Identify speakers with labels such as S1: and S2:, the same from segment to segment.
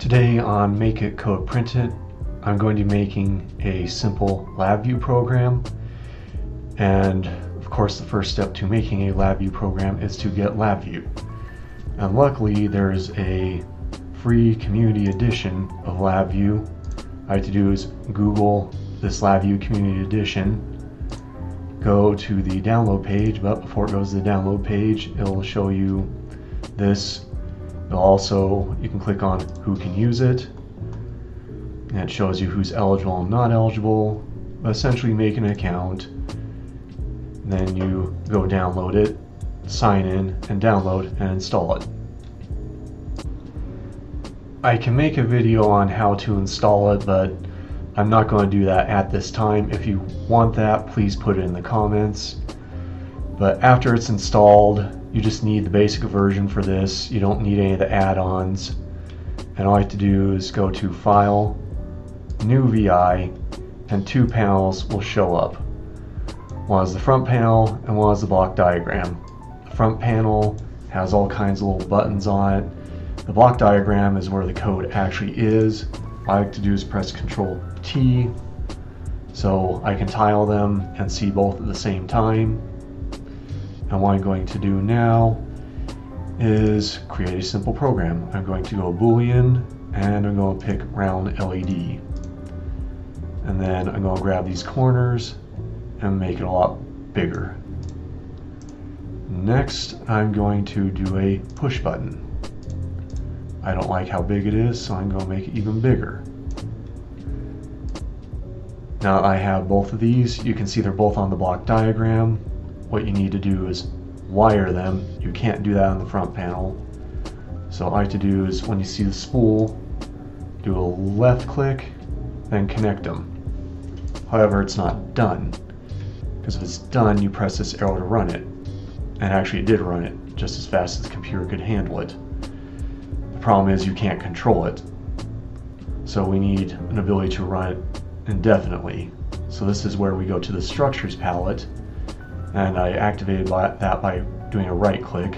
S1: Today on Make It Code Print It, I'm going to be making a simple LabVIEW program. And of course the first step to making a LabVIEW program is to get LabVIEW. And luckily there's a free community edition of LabVIEW. All I have to do is Google this LabVIEW community edition, go to the download page, but before it goes to the download page, it'll show you this. You can click on who can use it, and it shows you who's eligible and not eligible. But essentially make an account, then you go download it, sign in, and download and install it. I can make a video on how to install it, but I'm not going to do that at this time. If you want that, please put it in the comments. But after it's installed, you just need the basic version for this. You don't need any of the add-ons. And all I have to do is go to File, New VI, and two panels will show up. One is the front panel and one is the block diagram. The front panel has all kinds of little buttons on it. The block diagram is where the code actually is. All I like to do is press Ctrl T so I can tile them and see both at the same time. And what I'm going to do now is create a simple program. I'm going to go Boolean and I'm going to pick round LED. And then I'm going to grab these corners and make it a lot bigger. Next, I'm going to do a push button. I don't like how big it is, so I'm going to make it even bigger. Now I have both of these. You can see they're both on the block diagram. What you need to do is wire them. You can't do that on the front panel. So all I have to do is, when you see the spool, do a left click, then connect them. However, it's not done, because if it's done, you press this arrow to run it. And actually it did run it just as fast as the computer could handle it. The problem is you can't control it. So we need an ability to run it indefinitely. So this is where we go to the Structures palette. And I activated that by doing a right click.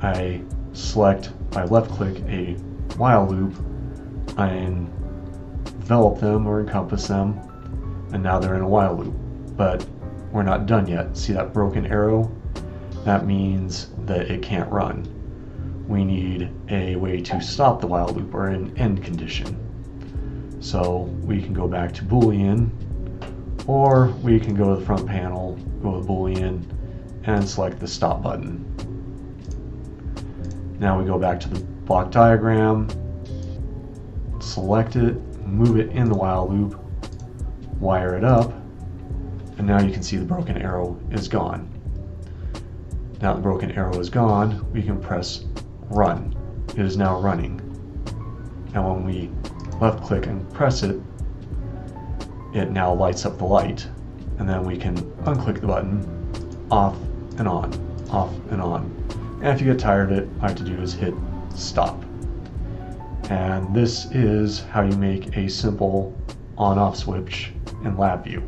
S1: I select by left click a while loop. I envelop them or encompass them, and now they're in a while loop. But we're not done yet. See that broken arrow? That means that it can't run. We need a way to stop the while loop, or an end condition. So we can go back to Boolean, or we can go to the front panel, go to Boolean, and select the stop button. Now we go back to the block diagram, select it, move it in the while loop, wire it up, and now you can see the broken arrow is gone. Now the broken arrow is gone, we can press run. It is now running. And when we left click and press it, it now lights up the light. And then we can unclick the button, off and on, off and on. And if you get tired of it, all I have to do is hit stop. And this is how you make a simple on-off switch in LabVIEW.